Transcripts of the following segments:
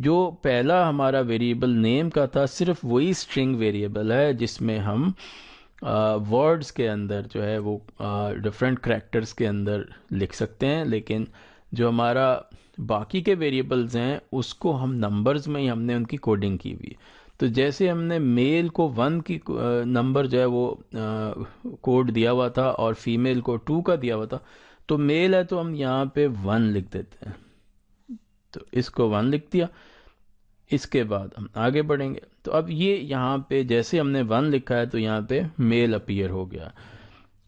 جو پہلا ہمارا ویریبل نیم کا تھا صرف وہی اسٹرنگ ویریبل ہے جس میں ہم ورڈز کے اندر جو ہے وہ ڈفرینٹ کریکٹرز کے اندر لکھ سکتے ہیں، لیکن جو ہمارا باقی کے ویریبلز ہیں اس کو ہم نمبرز میں ہی ہم نے ان کی کوڈنگ کی ہوئی. تو جیسے ہم نے میل کو 1 کی نمبر جو ہے وہ کوڈ دیا ہوا تھا اور فیمیل کو 2 کا دیا ہوا تھا، تو میل ہے تو ہم یہاں پہ 1 لکھ دیتے ہیں. تو اس کو 1 لکھ دیا. اس کے بعد ہم آگے بڑھیں گے. تو اب یہ یہاں پہ جیسے ہم نے 1 لکھا ہے تو یہاں پہ میل اپیئر ہو گیا.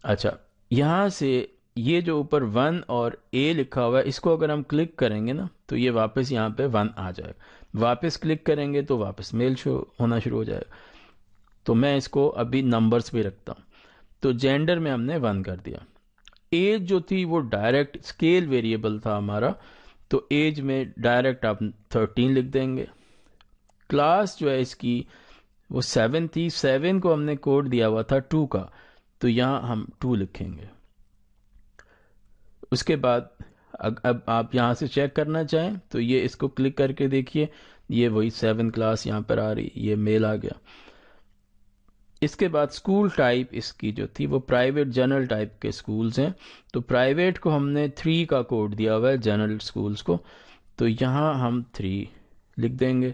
اچھا، یہاں سے یہ جو اوپر 1 اور اے لکھا ہوا ہے اس کو اگر ہم کلک کریں گے نا تو یہ واپس یہاں پہ 1 آ جائے گا. واپس کلک کریں گے تو واپس میل ہونا شروع ہو جائے گا. تو میں اس کو ابھی نمبرز پہ رکھتا ہوں. تو جینڈر میں ہم نے 1 کر دیا. ایج جو تھی وہ ڈائریکٹ اسکیل ویریبل تھا ہمارا، تو ایج میں ڈائریکٹ آپ 13 لکھ دیں گے. کلاس جو ہے اس کی وہ 7 تھی. 7 کو ہم نے کوڈ دیا ہوا تھا 2 کا، تو یہاں ہم 2 لکھیں گے. اس کے بعد اب آپ یہاں سے چیک کرنا چاہیں تو یہ اس کو کلک کر کے دیکھیے، یہ وہی 7 کلاس یہاں پر آ رہی، یہ میل آ گیا. اس کے بعد اسکول ٹائپ اس کی جو تھی وہ پرائیویٹ جنرل ٹائپ کے اسکولز ہیں. تو پرائیویٹ کو ہم نے 3 کا کوڈ دیا ہوا ہے، جنرل اسکولز کو، تو یہاں ہم 3 لکھ دیں گے.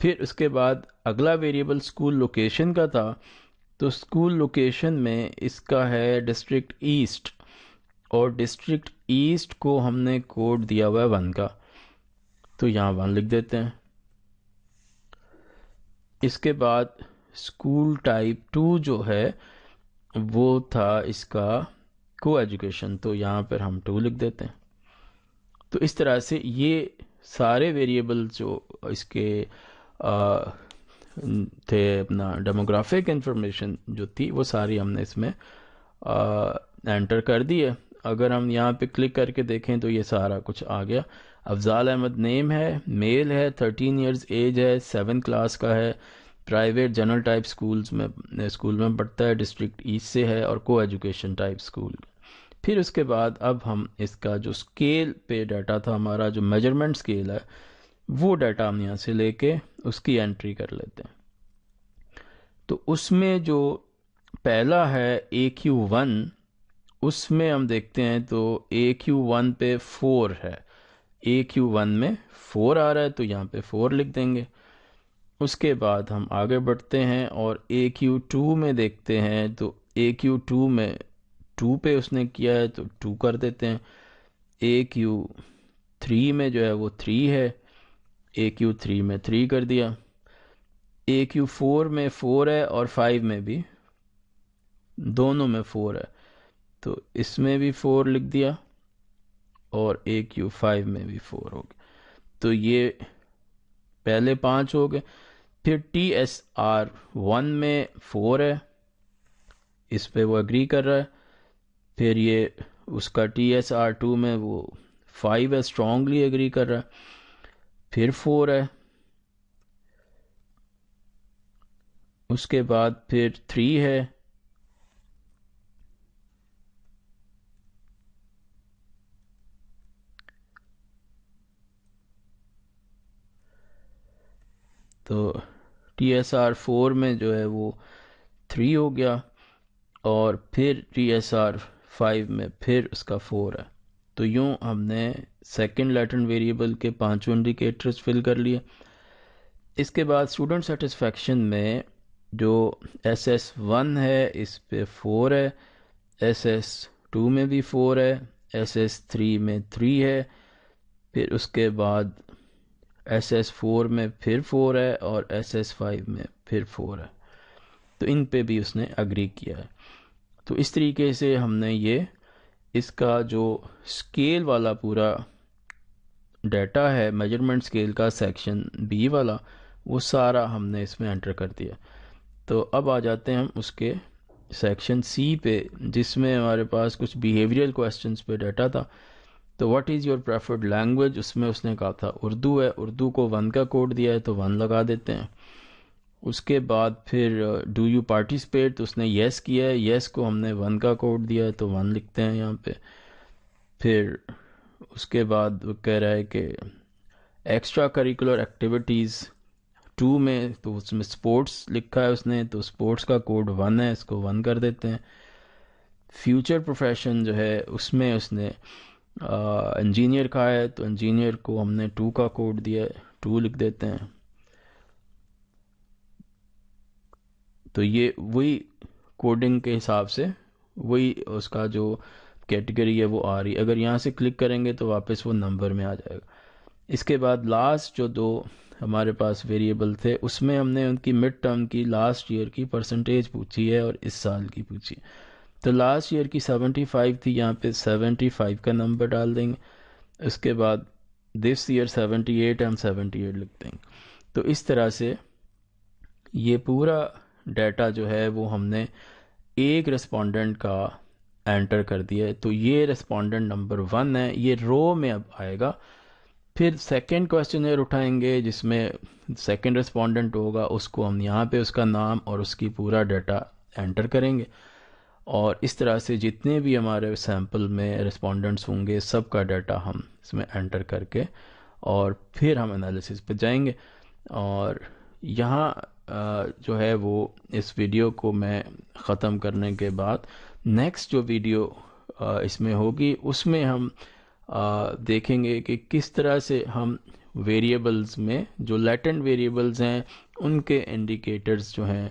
پھر اس کے بعد اگلا ویریبل اسکول لوکیشن کا تھا. تو اسکول لوکیشن میں اس کا ہے ڈسٹرکٹ ایسٹ، اور ڈسٹرکٹ ایسٹ کو ہم نے کوڈ دیا ہوا ہے 1 کا، تو یہاں 1 لکھ دیتے ہیں. اس کے بعد اسکول ٹائپ 2 جو ہے وہ تھا اس کا کو ایجوکیشن، تو یہاں پر ہم 2 لکھ دیتے ہیں. تو اس طرح سے یہ سارے ویریبل جو اس کے تھے اپنا ڈیموگرافک انفارمیشن جو تھی وہ ساری ہم نے اس میں انٹر کر دی ہے. اگر ہم یہاں پہ کلک کر کے دیکھیں تو یہ سارا کچھ آ گیا. افضال احمد نیم ہے، میل ہے، 13 ایئرز ایج ہے، 7 کلاس کا ہے، پرائیویٹ جنرل ٹائپ اسکول میں پڑھتا ہے، ڈسٹرکٹ ایسٹ سے ہے، اور کو ایجوکیشن ٹائپ اسکول. پھر اس کے بعد اب ہم اس کا جو اسکیل پہ ڈیٹا تھا ہمارا، جو میجرمنٹ اسکیل ہے، وہ ڈیٹا ہم یہاں سے لے کے اس کی انٹری کر لیتے ہیں. تو اس میں جو پہلا ہے AQ1، اس میں ہم دیکھتے ہیں تو AQ1 پہ 4 ہے. AQ1 میں 4 آ رہا ہے تو یہاں پہ 4 لکھ دیں گے. اس کے بعد ہم آگے بڑھتے ہیں اور AQ2 میں دیکھتے ہیں تو AQ2 میں 2 پہ اس نے کیا ہے تو 2 کر دیتے ہیں. AQ3 میں جو ہے وہ 3 ہے، AQ3 میں 3 کر دیا. AQ4 میں 4 ہے اور 5 میں بھی، دونوں میں 4 ہے، تو اس میں بھی 4 لکھ دیا، اور AQ5 میں بھی 4 ہو گیا. تو یہ پہلے 5 ہو گئے. پھر TSR1 میں 4 ہے، اس پہ وہ اگری کر رہا ہے. پھر یہ اس کا TSR2 میں وہ 5 ہے، اسٹرانگلی اگری کر رہا ہے. پھر 4 ہے. اس کے بعد پھر 3 ہے. تو TSR4 میں جو ہے وہ 3 ہو گیا، اور پھر TSR5 میں پھر اس کا 4 ہے. تو یوں ہم نے سیکنڈ لیٹرن ویریبل کے 5 انڈیکیٹرز فل کر لیے. اس کے بعد اسٹوڈنٹ سیٹسفیکشن میں جو SS1 ہے اس پہ 4 ہے، SS2 میں بھی 4 ہے، SS3 میں 3 ہے. پھر اس کے بعد SS4 میں پھر 4 ہے، اور SS5 میں پھر 4 ہے. تو ان پہ بھی اس نے اگری کیا ہے. تو اس طریقے سے ہم نے یہ اس کا جو اسکیل والا پورا ڈیٹا ہے، میجرمنٹ اسکیل کا سیکشن B والا، وہ سارا ہم نے اس میں انٹر کر دیا. تو اب آ جاتے ہیں ہم اس کے سیکشن C پہ، جس میں ہمارے پاس کچھ بیہیویئرل کویسچنس پہ ڈیٹا تھا. تو what is your preferred language, اس میں اس نے کہا تھا اردو ہے. اردو کو 1 کا کوڈ دیا ہے تو 1 لگا دیتے ہیں. اس کے بعد پھر ڈو یو پارٹیسپیٹ، تو اس نے یس کیا ہے، یس کو ہم نے 1 کا کوڈ دیا ہے تو 1 لکھتے ہیں یہاں پہ. پھر اس کے بعد وہ کہہ رہا ہے کہ ایکسٹرا کریکولر ایکٹیویٹیز 2 میں تو اس میں سپورٹس لکھا ہے اس نے، تو سپورٹس کا کوڈ 1 ہے، اس کو 1 کر دیتے ہیں۔ فیوچر پروفیشن جو ہے اس میں اس نے انجینئر کا ہے، تو انجینئر کو ہم نے 2 کا کوڈ دیا ہے، 2 لکھ دیتے ہیں۔ تو یہ وہی کوڈنگ کے حساب سے وہی اس کا جو کیٹیگری ہے وہ آ رہی ہے، اگر یہاں سے کلک کریں گے تو واپس وہ نمبر میں آ جائے گا۔ اس کے بعد لاسٹ جو 2 ہمارے پاس ویریبل تھے اس میں ہم نے ان کی مڈ ٹرم کی لاسٹ ایئر کی پرسنٹیج پوچھی ہے اور اس سال کی پوچھی ہے۔ تو لاسٹ ایئر کی 75 تھی، یہاں پہ 75 کا نمبر ڈال دیں گے۔ اس کے بعد دس ایئر 78 ہم 78 لکھ دیں گے۔ تو اس طرح سے یہ پورا ڈیٹا جو ہے وہ ہم نے ایک ریسپونڈنٹ کا انٹر کر دیا ہے، تو یہ ریسپونڈنٹ نمبر 1 ہے، یہ رو میں اب آئے گا۔ پھر سیکنڈ کویسچنر اٹھائیں گے جس میں سیکنڈ ریسپونڈنٹ ہوگا، اس کو ہم یہاں پہ اس کا نام اور اس کی پورا ڈیٹا انٹر کریں گے، اور اس طرح سے جتنے بھی ہمارے سیمپل میں رسپونڈنٹس ہوں گے سب کا ڈیٹا ہم اس میں انٹر کر کے اور پھر ہم انالیسس پہ جائیں گے۔ اور یہاں جو ہے وہ اس ویڈیو کو میں ختم کرنے کے بعد نیکسٹ جو ویڈیو اس میں ہوگی اس میں ہم دیکھیں گے کہ کس طرح سے ہم ویریبلز میں جو لیٹنٹ ویریبلز ہیں ان کے انڈیکیٹرز جو ہیں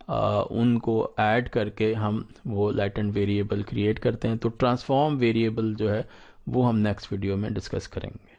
ان کو ایڈ کر کے ہم وہ لیٹنٹ ویریبل کریٹ کرتے ہیں۔ تو ٹرانسفارم ویریبل جو ہے وہ ہم نیکسٹ ویڈیو میں ڈسکس کریں گے۔